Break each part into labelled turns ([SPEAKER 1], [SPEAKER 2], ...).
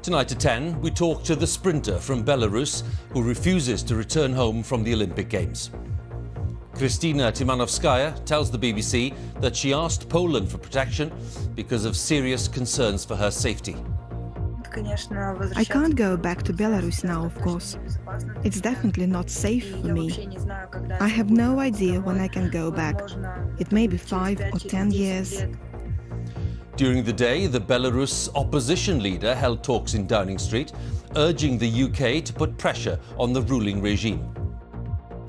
[SPEAKER 1] Tonight at 10, we talk to the sprinter from Belarus who refuses to return home from the Olympic Games. Krystyna Tymanovskaya tells the BBC that she asked Poland for protection because of serious concerns for her safety.
[SPEAKER 2] I can't go back to Belarus now, of course. It's definitely not safe for me. I have no idea when I can go back. It may be 5 or 10 years.
[SPEAKER 1] During the day, the Belarus opposition leader held talks in Downing Street, urging the UK to put pressure on the ruling regime.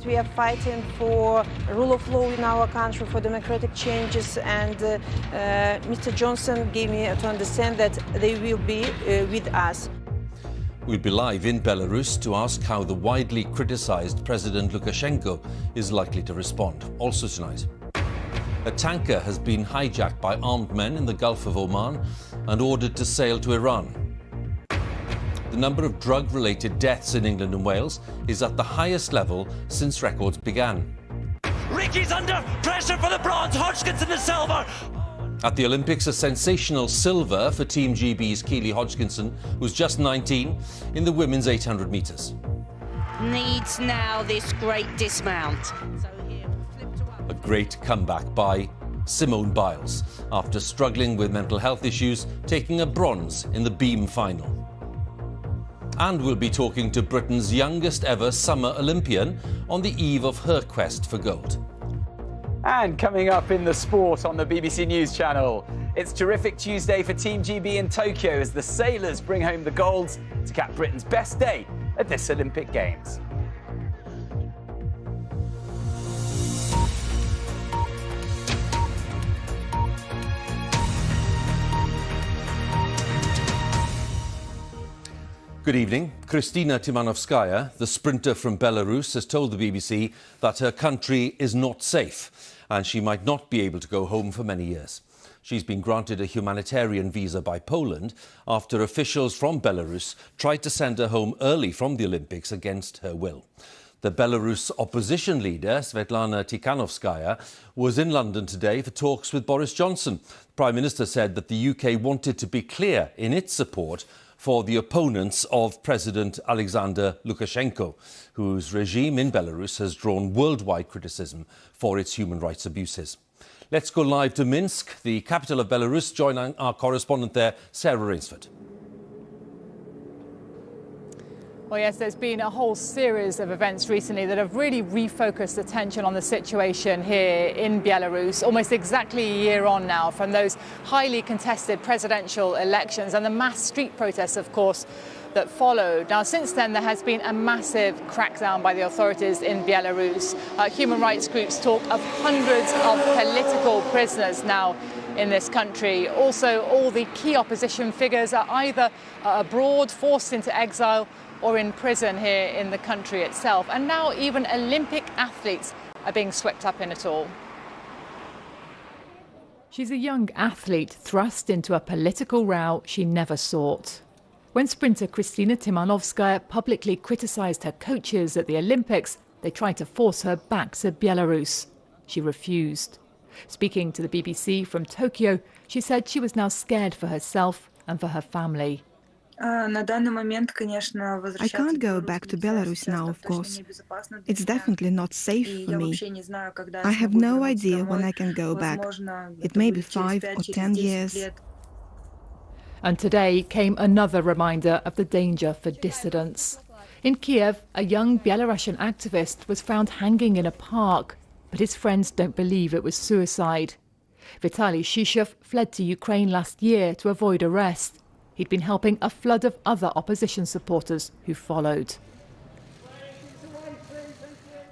[SPEAKER 3] We are fighting for rule of law in our country, for democratic changes, and Mr. Johnson gave me to understand that they will be with us.
[SPEAKER 1] We'll be live in Belarus to ask how the widely criticised President Lukashenko is likely to respond. Also tonight, a tanker has been hijacked by armed men in the Gulf of Oman and ordered to sail to Iran. The number of drug-related deaths in England and Wales is at the highest level since records began.
[SPEAKER 4] Ricky's under pressure for the bronze, Hodgkinson the silver.
[SPEAKER 1] At the Olympics, a sensational silver for Team GB's Keely Hodgkinson, who's just 19, in the women's 800 metres.
[SPEAKER 5] Needs now this great dismount.
[SPEAKER 1] A great comeback by Simone Biles after struggling with mental health issues, taking a bronze in the beam final. And we'll be talking to Britain's youngest ever summer Olympian on the eve of her quest for gold.
[SPEAKER 6] And coming up in the sport on the BBC News Channel, it's terrific Tuesday for Team GB in Tokyo as the sailors bring home the golds to cap Britain's best day at this Olympic Games.
[SPEAKER 1] Good evening. Krystyna Tymanovskaya, the sprinter from Belarus, has told the BBC that her country is not safe and she might not be able to go home for many years. She's been granted a humanitarian visa by Poland after officials from Belarus tried to send her home early from the Olympics against her will. The Belarus opposition leader, Svetlana Tikhanovskaya, was in London today for talks with Boris Johnson. The Prime Minister said that the UK wanted to be clear in its support for the opponents of President Alexander Lukashenko, whose regime in Belarus has drawn worldwide criticism for its human rights abuses. Let's go live to Minsk, the capital of Belarus, joining our correspondent there, Sarah Rainsford.
[SPEAKER 7] Well, yes, there's been a whole series of events recently that have really refocused attention on the situation here in Belarus, almost exactly a year on now from those highly contested presidential elections and the mass street protests, of course, that followed. Now, since then, there has been a massive crackdown by the authorities in Belarus. Human rights groups talk of hundreds of political prisoners now in this country. Also, all the key opposition figures are either abroad, forced into exile, or in prison here in the country itself. And now even Olympic athletes are being swept up in it all. She's a young athlete thrust into a political row she never sought. When sprinter Krystyna Tymanovskaya publicly criticised her coaches at the Olympics, they tried to force her back to Belarus. She refused. Speaking to the BBC from Tokyo, she said she was now scared for herself and for her family.
[SPEAKER 2] I can't go back to Belarus now, of course. It's definitely not safe for me. I have no idea when I can go back. It may be 5 or 10 years.
[SPEAKER 7] And today came another reminder of the danger for dissidents. In Kiev, a young Belarusian activist was found hanging in a park, but his friends don't believe it was suicide. Vitaly Shishov fled to Ukraine last year to avoid arrest. He'd been helping a flood of other opposition supporters who followed.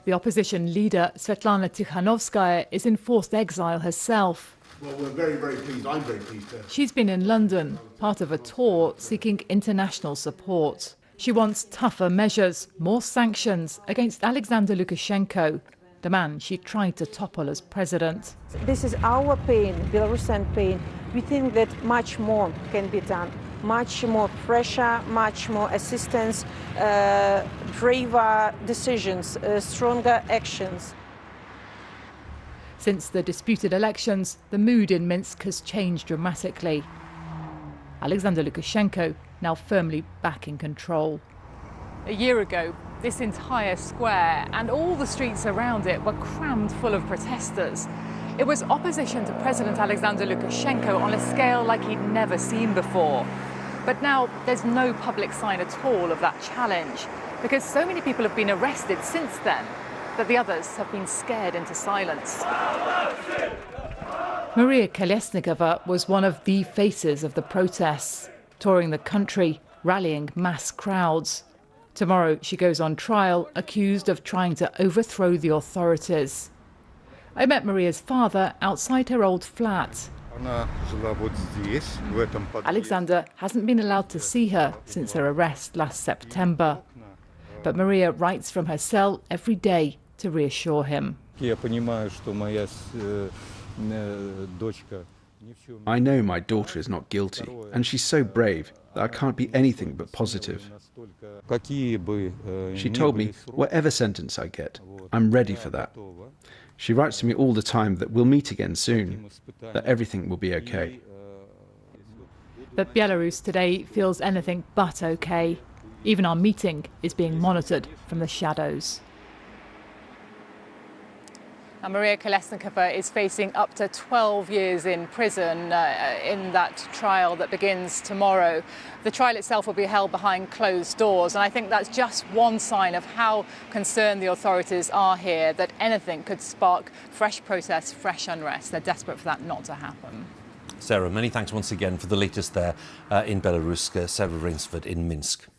[SPEAKER 7] The opposition leader, Svetlana Tikhanovskaya, is in forced exile herself.
[SPEAKER 8] Well, we're very, very pleased. I'm very pleased.
[SPEAKER 7] She's been in London, part of a tour seeking international support. She wants tougher measures, more sanctions against Alexander Lukashenko, the man she tried to topple as president.
[SPEAKER 3] This is our pain, Belarusian pain. We think that much more can be done. Much more pressure, much more assistance, braver decisions, stronger actions.
[SPEAKER 7] Since the disputed elections, the mood in Minsk has changed dramatically. Alexander Lukashenko now firmly back in control. A year ago, this entire square and all the streets around it were crammed full of protesters. It was opposition to President Alexander Lukashenko on a scale like he'd never seen before. But now there's no public sign at all of that challenge, because so many people have been arrested since then that the others have been scared into silence. Maria Kolesnikova was one of the faces of the protests, touring the country, rallying mass crowds. Tomorrow she goes on trial, accused of trying to overthrow the authorities. I met Maria's father outside her old flat. Alexander hasn't been allowed to see her since her arrest last September. But Maria writes from her cell every day to reassure him.
[SPEAKER 9] I know my daughter is not guilty, and she's so brave that I can't be anything but positive. She told me, whatever sentence I get, I'm ready for that. She writes to me all the time that we'll meet again soon, that everything will be okay.
[SPEAKER 7] But Belarus today feels anything but okay. Even our meeting is being monitored from the shadows. And Maria Kolesnikova is facing up to 12 years in prison in that trial that begins tomorrow. The trial itself will be held behind closed doors, and I think that's just one sign of how concerned the authorities are here, that anything could spark fresh protests, fresh unrest. They're desperate for that not to happen.
[SPEAKER 1] Sarah, many thanks once again for the latest there in Belarus. Sarah Rainsford in Minsk.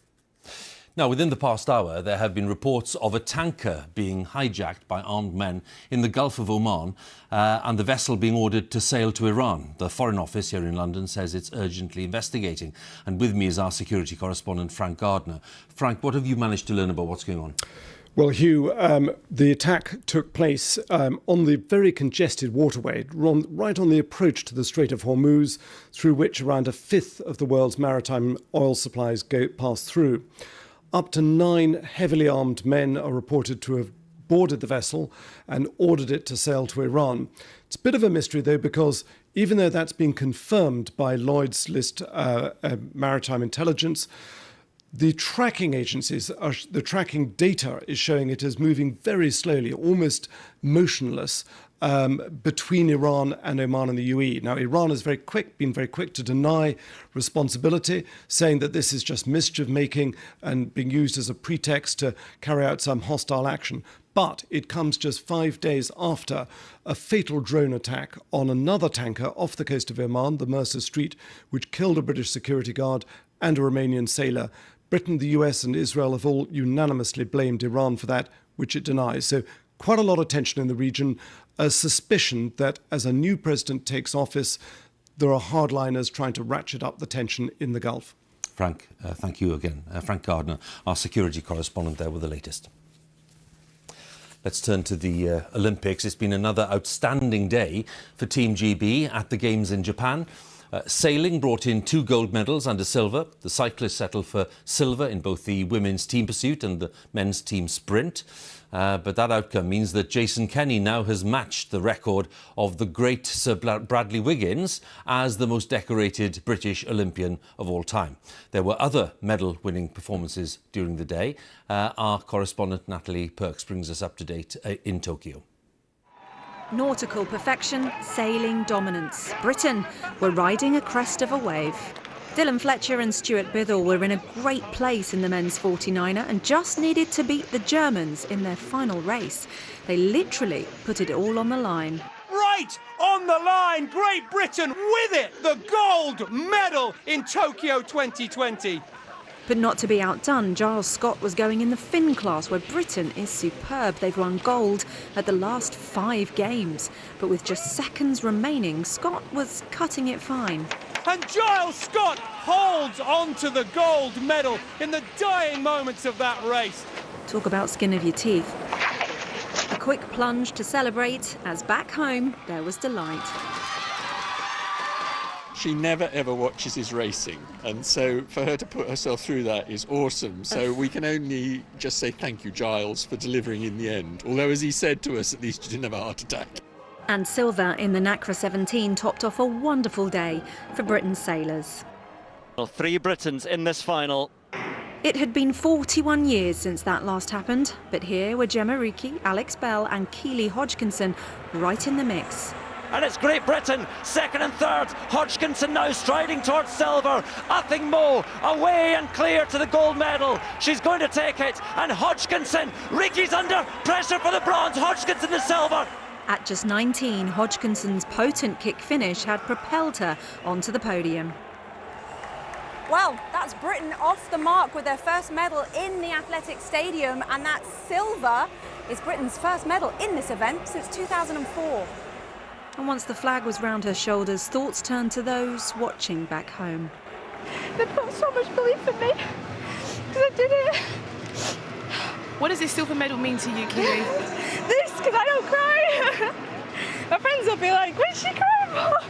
[SPEAKER 1] Now, within the past hour, there have been reports of a tanker being hijacked by armed men in the Gulf of Oman and the vessel being ordered to sail to Iran. The Foreign Office here in London says it's urgently investigating. And with me is our security correspondent, Frank Gardner. Frank, what have you managed to learn about what's going on?
[SPEAKER 10] Well, Hugh, the attack took place on the very congested waterway, right on the approach to the Strait of Hormuz, through which around a fifth of the world's maritime oil supplies pass through. Up to 9 heavily armed men are reported to have boarded the vessel and ordered it to sail to Iran. It's a bit of a mystery, though, because even though that's been confirmed by Lloyd's List Maritime Intelligence, the tracking agencies, the tracking data is showing it is moving very slowly, almost motionless, between Iran and Oman and the UAE. Now, Iran has been very quick to deny responsibility, saying that this is just mischief-making and being used as a pretext to carry out some hostile action. But it comes just 5 days after a fatal drone attack on another tanker off the coast of Oman, the Mercer Street, which killed a British security guard and a Romanian sailor. Britain, the US and Israel have all unanimously blamed Iran for that, which it denies. So quite a lot of tension in the region, a suspicion that as a new president takes office, there are hardliners trying to ratchet up the tension in the Gulf.
[SPEAKER 1] Frank, thank you again. Frank Gardner, our security correspondent there with the latest. Let's turn to the Olympics. It's been another outstanding day for Team GB at the Games in Japan. Sailing brought in 2 gold medals and a silver. The cyclists settled for silver in both the women's team pursuit and the men's team sprint. But that outcome means that Jason Kenny now has matched the record of the great Sir Bradley Wiggins as the most decorated British Olympian of all time. There were other medal-winning performances during the day. Our correspondent Natalie Perks brings us up to date in Tokyo.
[SPEAKER 11] Nautical perfection, sailing dominance. Britain were riding a crest of a wave. Dylan Fletcher and Stuart Bithell were in a great place in the men's 49er and just needed to beat the Germans in their final race. They literally put it all on the line.
[SPEAKER 12] Right on the line, Great Britain with it, the gold medal in Tokyo 2020.
[SPEAKER 11] But not to be outdone, Giles Scott was going in the Finn class, where Britain is superb. They've won gold at the last 5 games. But with just seconds remaining, Scott was cutting it fine.
[SPEAKER 12] And Giles Scott holds on to the gold medal in the dying moments of that race.
[SPEAKER 11] Talk about skin of your teeth. A quick plunge to celebrate, as back home there was delight.
[SPEAKER 13] She never ever watches his racing, and so for her to put herself through that is awesome. So we can only just say thank you, Giles, for delivering in the end. Although, as he said to us, at least you didn't have a heart attack.
[SPEAKER 11] And silver in the NACRA 17 topped off a wonderful day for Britain's sailors.
[SPEAKER 4] Well, 3 Britons in this final.
[SPEAKER 11] It had been 41 years since that last happened, but here were Gemma Reekie, Alex Bell and Keely Hodgkinson right in the mix.
[SPEAKER 4] And it's Great Britain, second and third. Hodgkinson now striding towards silver. Uthing-Moe away and clear to the gold medal. She's going to take it. And Hodgkinson, Reekie's under pressure for the bronze. Hodgkinson the silver.
[SPEAKER 11] At just 19, Hodgkinson's potent kick finish had propelled her onto the podium.
[SPEAKER 14] Well, that's Britain off the mark with their first medal in the Athletic Stadium, and that silver is Britain's first medal in this event since 2004.
[SPEAKER 11] And once the flag was round her shoulders, thoughts turned to those watching back home.
[SPEAKER 15] They put so much belief in me, because I did it.
[SPEAKER 16] What does this silver medal mean to you, Keely?
[SPEAKER 15] This, because I don't cry. My friends will be like, what's she crying for?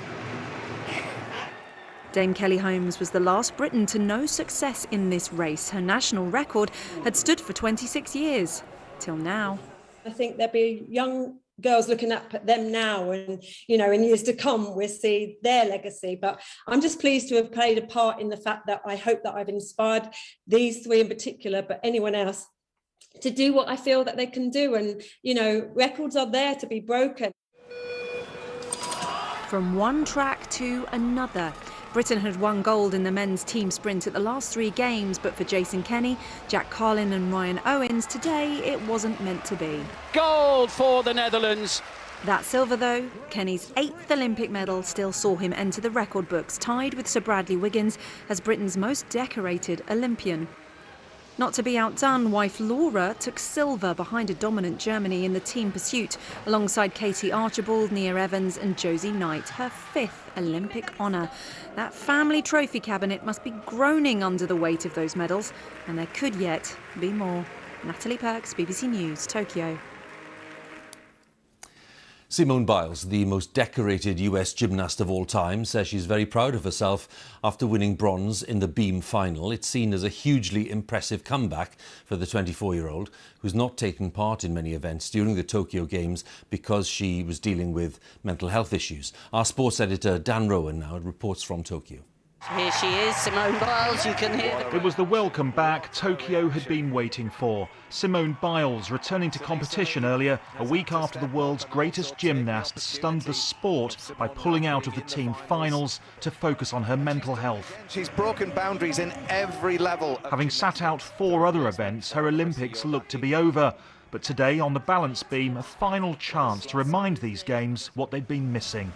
[SPEAKER 11] Dame Kelly Holmes was the last Briton to know success in this race. Her national record had stood for 26 years, till now.
[SPEAKER 17] I think there'll be young girls looking up at them now, and, you know, in years to come, we'll see their legacy. But I'm just pleased to have played a part in the fact that I hope that I've inspired these 3 in particular, but anyone else, to do what I feel that they can do. And, you know, records are there to be broken.
[SPEAKER 11] From one track to another. Britain had won gold in the men's team sprint at the last 3 games, but for Jason Kenny, Jack Carlin and Ryan Owens, today it wasn't meant to be.
[SPEAKER 18] Gold for the Netherlands.
[SPEAKER 11] That silver, though, Kenny's 8th Olympic medal, still saw him enter the record books, tied with Sir Bradley Wiggins as Britain's most decorated Olympian. Not to be outdone, wife Laura took silver behind a dominant Germany in the team pursuit, alongside Katie Archibald, Nia Evans and Josie Knight, her 5th Olympic honour. That family trophy cabinet must be groaning under the weight of those medals, and there could yet be more. Natalie Perks, BBC News, Tokyo.
[SPEAKER 1] Simone Biles, the most decorated US gymnast of all time, says she's very proud of herself after winning bronze in the beam final. It's seen as a hugely impressive comeback for the 24-year-old, who's not taken part in many events during the Tokyo Games because she was dealing with mental health issues. Our sports editor Dan Rowan now reports from Tokyo.
[SPEAKER 5] Here she is, Simone Biles, you can hear the...
[SPEAKER 19] It was the welcome back Tokyo had been waiting for. Simone Biles returning to competition earlier, a week after the world's greatest gymnast stunned the sport by pulling out of the team finals to focus on her mental health.
[SPEAKER 20] She's broken boundaries in every level.
[SPEAKER 19] Having sat out 4 other events, her Olympics looked to be over. But today, on the balance beam, a final chance to remind these games what they'd been missing.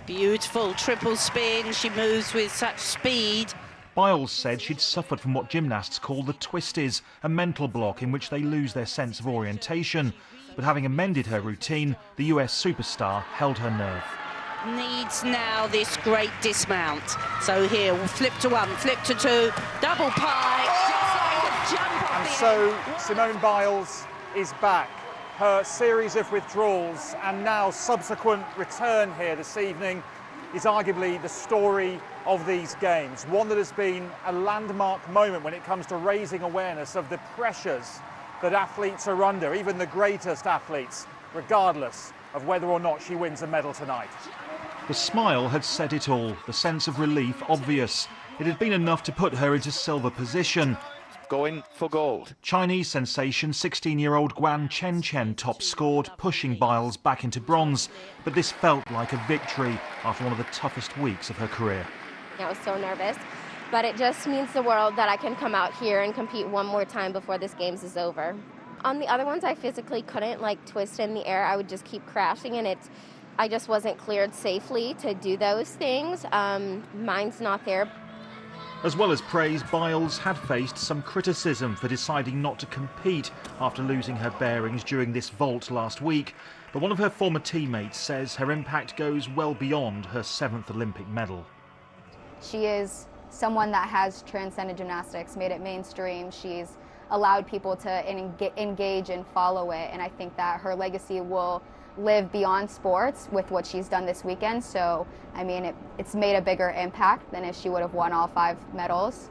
[SPEAKER 5] Beautiful triple spin, she moves with such speed.
[SPEAKER 19] Biles said she'd suffered from what gymnasts call the twisties, a mental block in which they lose their sense of orientation. But having amended her routine, the US superstar held her nerve.
[SPEAKER 5] Needs now this great dismount. So here, we'll flip to 1, flip to 2, double pike, just like a jump off the
[SPEAKER 12] so Simone Biles is back. Her series of withdrawals and now subsequent return here this evening is arguably the story of these games. One that has been a landmark moment when it comes to raising awareness of the pressures that athletes are under, even the greatest athletes, regardless of whether or not she wins a medal tonight.
[SPEAKER 19] The smile had said it all, the sense of relief obvious. It had been enough to put her into silver position.
[SPEAKER 20] Going for gold.
[SPEAKER 19] Chinese sensation 16-year-old Guan Chen top scored, pushing Biles back into bronze. But this felt like a victory after one of the toughest weeks of her career.
[SPEAKER 21] I was so nervous, but it just means the world that I can come out here and compete one more time before this Games is over. On the other ones, I physically couldn't twist in the air. I would just keep crashing, and I just wasn't cleared safely to do those things. Mine's not there.
[SPEAKER 19] As well as praise, Biles had faced some criticism for deciding not to compete after losing her bearings during this vault last week. But one of her former teammates says her impact goes well beyond her 7th Olympic medal.
[SPEAKER 22] She is someone that has transcended gymnastics, made it mainstream. She's allowed people to engage and follow it, and I think that her legacy will live beyond sports with what she's done this weekend. So, I mean, it's made a bigger impact than if she would have won all 5 medals.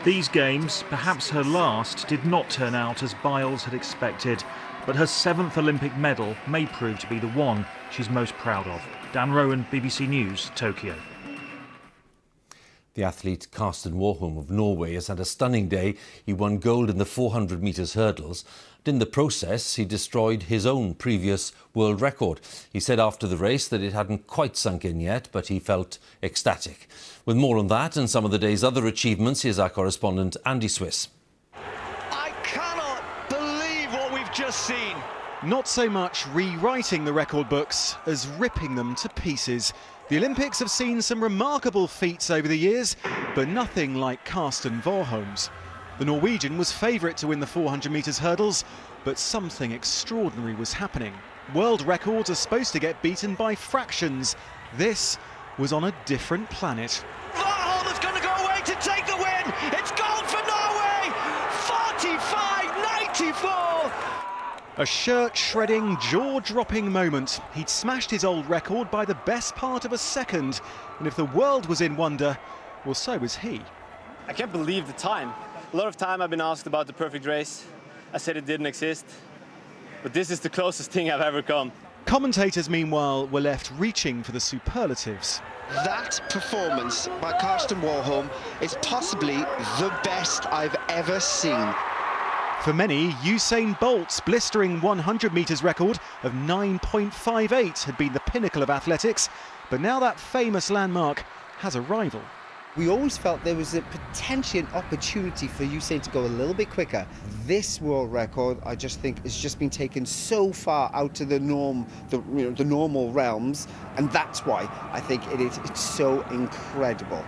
[SPEAKER 19] These games, perhaps her last, did not turn out as Biles had expected, but her 7th Olympic medal may prove to be the one she's most proud of. Dan Rowan, BBC News, Tokyo.
[SPEAKER 1] The athlete Karsten Warholm of Norway has had a stunning day. He won gold in the 400 metres hurdles. And in the process, he destroyed his own previous world record. He said after the race that it hadn't quite sunk in yet, but he felt ecstatic. With more on that and some of the day's other achievements, here's our correspondent Andy Swiss.
[SPEAKER 2] I cannot believe what we've just seen.
[SPEAKER 6] Not so much rewriting the record books as ripping them to pieces. The Olympics have seen some remarkable feats over the years, but nothing like Karsten Warholm's. The Norwegian was favourite to win the 400 metres hurdles, but something extraordinary was happening. World records are supposed to get beaten by fractions. This was on a different planet.
[SPEAKER 2] Warholm is going to go away to take the win. It's gold for Norway. 45.94.
[SPEAKER 6] A shirt-shredding, jaw-dropping moment. He'd smashed his old record by the best part of a second. And if the world was in wonder, well, so was he.
[SPEAKER 23] I can't believe the time. A lot of time I've been asked about the perfect race. I said it didn't exist. But this is the closest thing I've ever come.
[SPEAKER 6] Commentators, meanwhile, were left reaching for the superlatives.
[SPEAKER 24] That performance by Karsten Warholm is possibly the best I've ever seen.
[SPEAKER 6] For many, Usain Bolt's blistering 100 metres record of 9.58 had been the pinnacle of athletics, but now that famous landmark has a rival.
[SPEAKER 25] We always felt there was a potentially an opportunity for Usain to go a little bit quicker. This world record, I just think, has just been taken so far out of the norm, the normal realms, and that's why I think it's so incredible.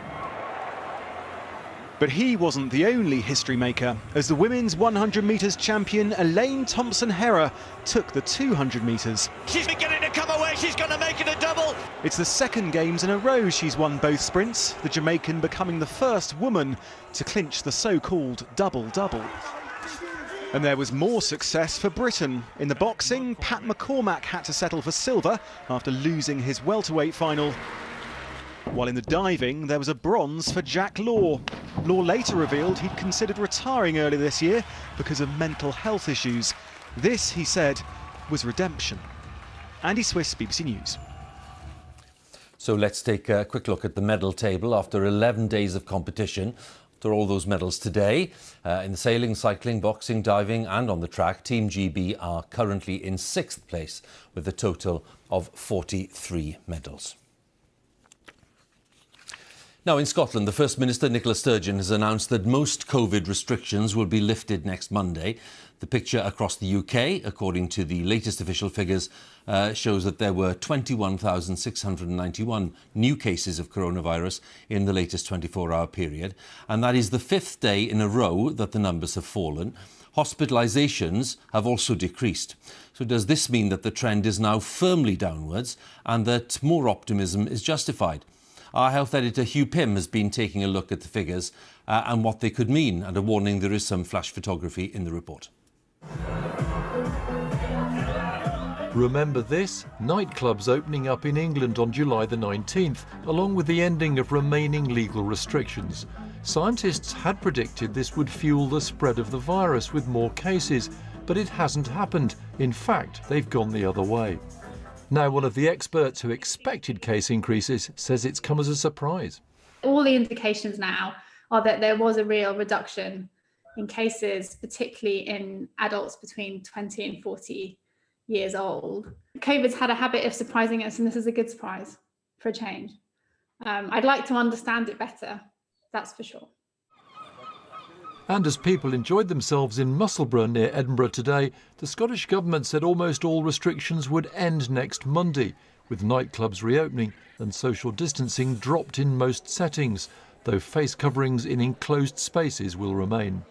[SPEAKER 6] But he wasn't the only history maker, as the women's 100 metres champion Elaine Thompson-Herah took the 200 metres.
[SPEAKER 2] She's beginning to come away, she's going to make it a double.
[SPEAKER 6] It's the second games in a row she's won both sprints, the Jamaican becoming the first woman to clinch the so-called double-double. And there was more success for Britain. In the boxing, Pat McCormack had to settle for silver after losing his welterweight final. While in the diving, there was a bronze for Jack Law. Law later revealed he'd considered retiring earlier this year because of mental health issues. This, he said, was redemption. Andy Swiss, BBC News.
[SPEAKER 1] So let's take a quick look at the medal table after 11 days of competition. After all those medals today, in the sailing, cycling, boxing, diving and on the track, Team GB are currently in 6th place with a total of 43 medals. Now, in Scotland, the First Minister, Nicola Sturgeon, has announced that most COVID restrictions will be lifted next Monday. The picture across the UK, according to the latest official figures, shows that there were 21,691 new cases of coronavirus in the latest 24-hour period. And that is the 5th day in a row that the numbers have fallen. Hospitalisations have also decreased. So does this mean that the trend is now firmly downwards and that more optimism is justified? Our health editor Hugh Pym has been taking a look at the figures and what they could mean, and a warning there is some flash photography in the report.
[SPEAKER 26] Remember this? Nightclubs opening up in England on July the 19th, along with the ending of remaining legal restrictions. Scientists had predicted this would fuel the spread of the virus with more cases, but it hasn't happened. In fact, they've gone the other way. Now, one of the experts who expected case increases says it's come as a surprise.
[SPEAKER 27] All the indications now are that there was a real reduction in cases, particularly in adults between 20 and 40 years old. COVID's had a habit of surprising us, and this is a good surprise for a change. I'd like to understand it better, that's for sure.
[SPEAKER 26] And as people enjoyed themselves in Musselburgh near Edinburgh today, the Scottish Government said almost all restrictions would end next Monday, with nightclubs reopening and social distancing dropped in most settings, though face coverings in enclosed spaces will remain.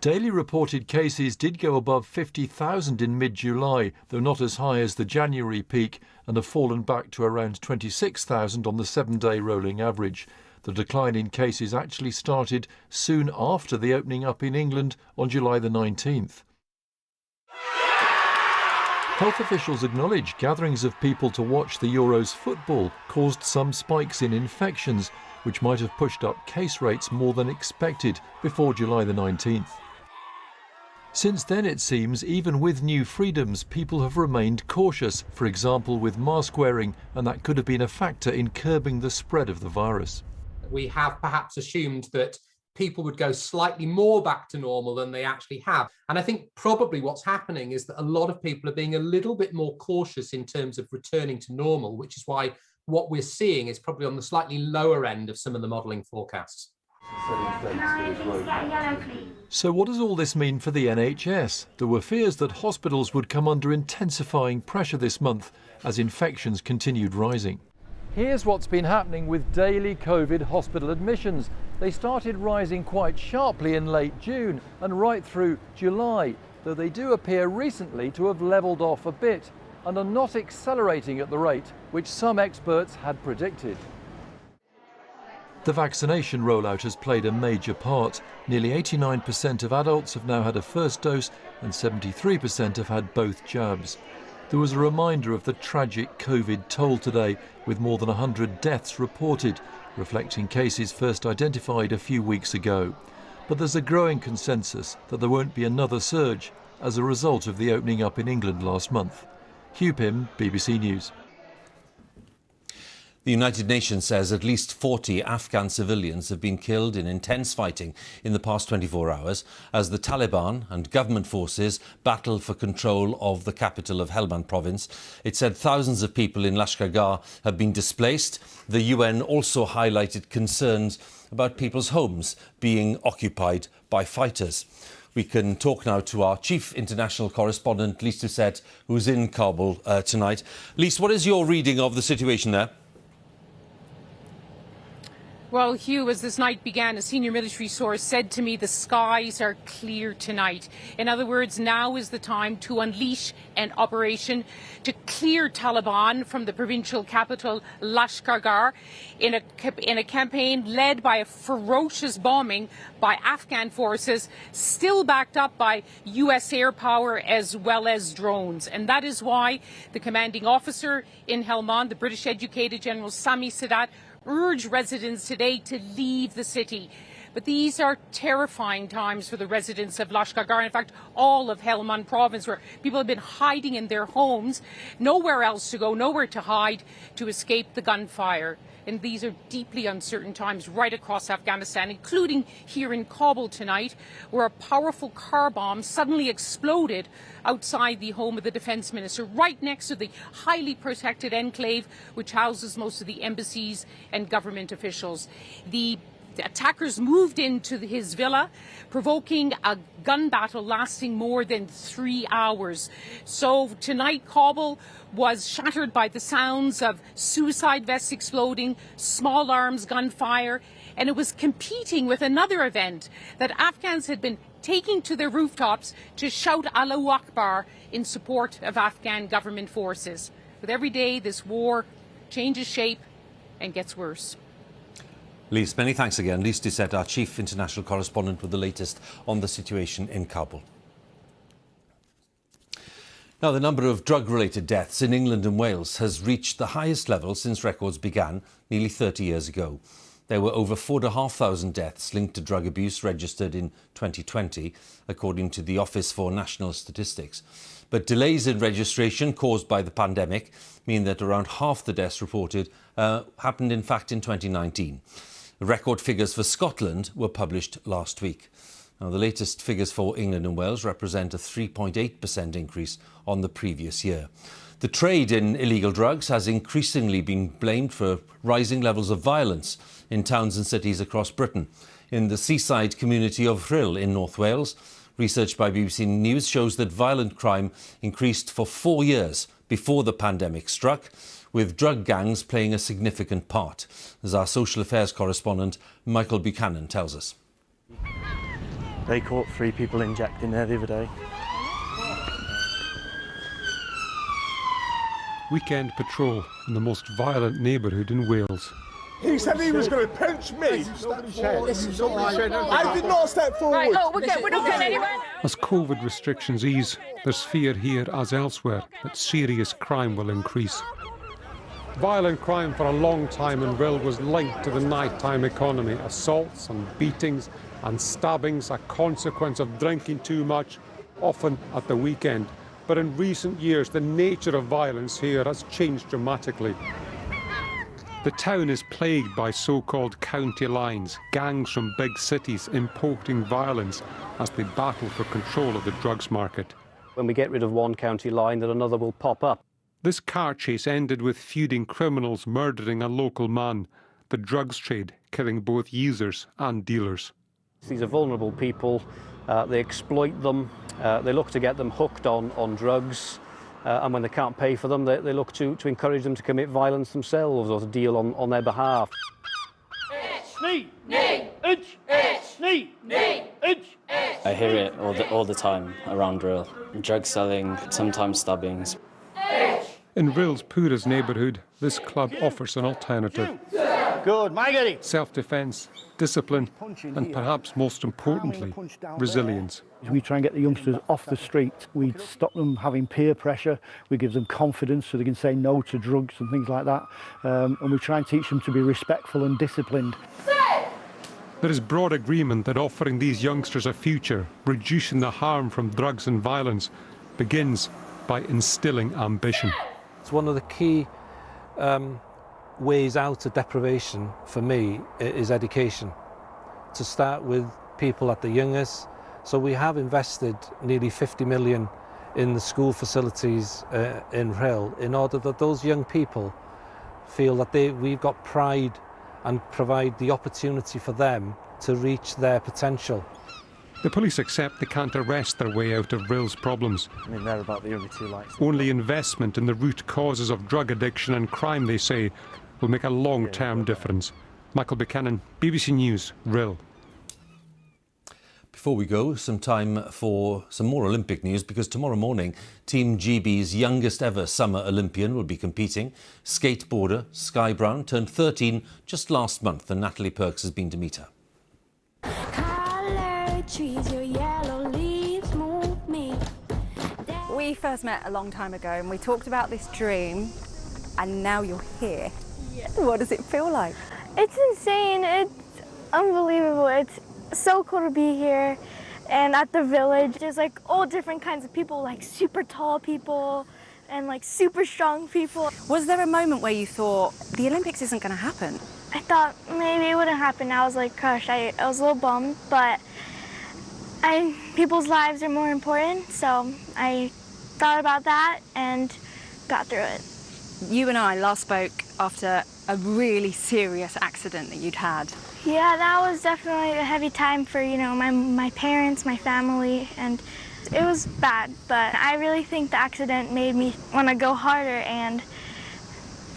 [SPEAKER 26] Daily reported cases did go above 50,000 in mid-July, though not as high as the January peak, and have fallen back to around 26,000 on the 7-day rolling average. The decline in cases actually started soon after the opening up in England on July the 19th. Health officials acknowledge gatherings of people to watch the Euros football caused some spikes in infections, which might have pushed up case rates more than expected before July the 19th. Since then, it seems, even with new freedoms, people have remained cautious, for example with mask wearing, and that could have been a factor in curbing the spread of the virus.
[SPEAKER 3] we have perhaps assumed that people would go slightly more back to normal than they actually have. And I think probably what's happening is that a lot of people are being a little bit more cautious in terms of returning to normal, which is why what we're seeing is probably on the slightly lower end of some of the modelling forecasts.
[SPEAKER 26] So what does all this mean for the NHS? There were fears that hospitals would come under intensifying pressure this month as infections continued rising. Here's what's been happening with daily COVID hospital admissions. They started rising quite sharply in late June and right through July, though they do appear recently to have levelled off a bit and are not accelerating at the rate which some experts had predicted. The vaccination rollout has played a major part. Nearly 89% of adults have now had a first dose and 73% have had both jabs. There was a reminder of the tragic COVID toll today, with more than 100 deaths reported, reflecting cases first identified a few weeks ago. But there's a growing consensus that there won't be another surge as a result of the opening up in England last month. Hugh Pym, BBC News.
[SPEAKER 1] The United Nations says at least 40 Afghan civilians have been killed in intense fighting in the past 24 hours as the Taliban and government forces battle for control of the capital of Helmand province. It said thousands of people in Lashkargah have been displaced. The UN also highlighted concerns about people's homes being occupied by fighters. We can talk now to our chief international correspondent, Lise Doucet, who's in Kabul tonight. Lise, what is your reading of the situation there?
[SPEAKER 4] Well, Hugh, as this night began, a senior military source said to me the skies are clear tonight. In other words, now is the time to unleash an operation to clear Taliban from the provincial capital, Lashkargah, in a campaign led by a ferocious bombing by Afghan forces, still backed up by US air power as well as drones. And that is why the commanding officer in Helmand, the British-educated General Sami Sadat, urge residents today to leave the city. But these are terrifying times for the residents of Lashkargah, in fact, all of Helmand province, where people have been hiding in their homes, nowhere else to go, nowhere to hide, to escape the gunfire. And these are deeply uncertain times right across Afghanistan, including here in Kabul tonight, where a powerful car bomb suddenly exploded outside the home of the defence minister, right next to the highly protected enclave, which houses most of the embassies and government officials. The attackers moved into his villa, provoking a gun battle lasting more than 3 hours. So tonight, Kabul was shattered by the sounds of suicide vests exploding, small arms gunfire, and it was competing with another event that Afghans had been taking to their rooftops to shout Allahu Akbar in support of Afghan government forces. With every day, this war changes shape and gets worse.
[SPEAKER 1] Lise, many thanks again. Lise Doucet, our chief international correspondent, with the latest on the situation in Kabul. Now, the number of drug-related deaths in England and Wales has reached the highest level since records began nearly 30 years ago. There were over 4,500 deaths linked to drug abuse registered in 2020, according to the Office for National Statistics. But delays in registration caused by the pandemic mean that around half the deaths reported happened, in fact, in 2019. The record figures for Scotland were published last week. Now, the latest figures for England and Wales represent a 3.8% increase on the previous year. The trade in illegal drugs has increasingly been blamed for rising levels of violence in towns and cities across Britain. In the seaside community of Rhyl in North Wales, research by BBC News shows that violent crime increased for 4 years before the pandemic struck, with drug gangs playing a significant part, as our social affairs correspondent Michael Buchanan tells us.
[SPEAKER 7] They caught 3 people injecting there the other day.
[SPEAKER 8] Weekend patrol in the most violent neighbourhood in Wales.
[SPEAKER 9] He said he was going to pinch me. I did not step forward.
[SPEAKER 15] Right, look, we're not going anywhere.
[SPEAKER 8] As COVID restrictions ease, there's fear here as elsewhere that serious crime will increase. Violent crime for a long time in Rhyl was linked to the nighttime economy. Assaults and beatings and stabbings, a consequence of drinking too much, often at the weekend. But in recent years, the nature of violence here has changed dramatically. The town is plagued by so-called county lines, gangs from big cities importing violence as they battle for control of the drugs market.
[SPEAKER 10] When we get rid of one county line, then another will pop up.
[SPEAKER 8] This car chase ended with feuding criminals murdering a local man, the drugs trade killing both users and dealers.
[SPEAKER 10] These are vulnerable people. They exploit them. They look to get them hooked on drugs. And when they can't pay for them, they look to encourage them to commit violence themselves or to deal on their behalf.
[SPEAKER 11] I hear it all the time around Rhyl. Drug selling, sometimes stabbings.
[SPEAKER 8] In Rhyl's poorest neighbourhood, this club offers an alternative.
[SPEAKER 13] Good, Maggie.
[SPEAKER 8] Self-defence, discipline, and perhaps most importantly, resilience.
[SPEAKER 13] We try and get the youngsters off the street. We stop them having peer pressure. We give them confidence so they can say no to drugs and things like that. And we try and teach them to be respectful and disciplined.
[SPEAKER 8] There is broad agreement that offering these youngsters a future, reducing the harm from drugs and violence, begins by instilling ambition.
[SPEAKER 14] It's one of the key ways out of deprivation for me is education. To start with people at the youngest. So we have invested nearly 50 million in the school facilities in Rhyl in order that those young people feel that we've got pride and provide the opportunity for them to reach their potential.
[SPEAKER 8] The police accept they can't arrest their way out of Rhyl's problems.
[SPEAKER 7] I mean, they're about the only two lights.
[SPEAKER 8] Only investment in the root causes of drug addiction and crime, they say, will make a long-term difference. Michael Buchanan, BBC News, Rhyl.
[SPEAKER 1] Before we go, some time for some more Olympic news, because tomorrow morning, Team GB's youngest ever summer Olympian will be competing. Skateboarder Sky Brown turned 13 just last month, and Natalie Perks has been to meet her.
[SPEAKER 16] We first met a long time ago and we talked about this dream, and now you're here. Yeah. What does it feel like?
[SPEAKER 15] It's insane. It's unbelievable. It's so cool to be here. And at the village, there's like all different kinds of people, like super tall people and like super strong people.
[SPEAKER 16] Was there a moment where you thought, the Olympics isn't going to happen?
[SPEAKER 15] I thought maybe it wouldn't happen. I was like crushed. I was a little bummed, but people's lives are more important, so I thought about that and got through it.
[SPEAKER 16] You and I last spoke after a really serious accident that you'd had.
[SPEAKER 15] Yeah, that was definitely a heavy time for, you know, my parents, my family, and it was bad, but I really think the accident made me want to go harder, and,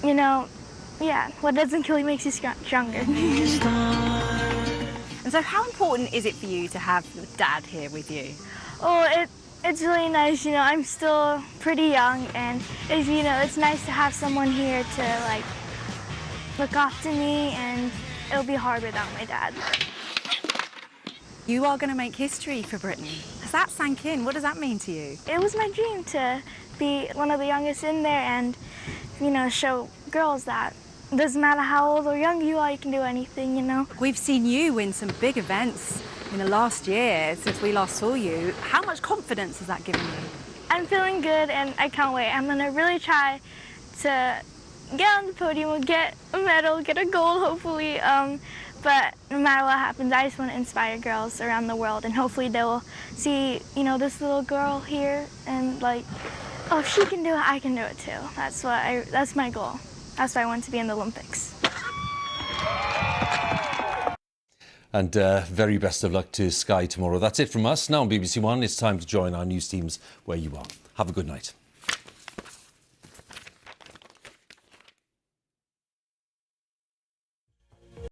[SPEAKER 15] you know, yeah, what doesn't kill you makes you stronger.
[SPEAKER 16] And so how important is it for you to have your dad here with you?
[SPEAKER 15] Oh, it's really nice, you know, I'm still pretty young, and you know, it's nice to have someone here to like look after me, and it'll be hard without my dad.
[SPEAKER 16] You are going to make history for Britain. Has that sank in? What does that mean to you?
[SPEAKER 15] It was my dream to be one of the youngest in there and, you know, show girls that it doesn't matter how old or young you are, you can do anything, you know.
[SPEAKER 16] We've seen you win some big events in the last year since we last saw you. How much confidence has that given you?
[SPEAKER 15] I'm feeling good and I can't wait. I'm gonna really try to get on the podium and get a medal, get a gold hopefully. But no matter what happens, I just want to inspire girls around the world, and hopefully they will see, you know, this little girl here and like, oh, if she can do it, I can do it too. That's my goal. That's why I want to be in the Olympics.
[SPEAKER 1] And very best of luck to Sky tomorrow. That's it from us. Now on BBC One, it's time to join our news teams where you are. Have a good night.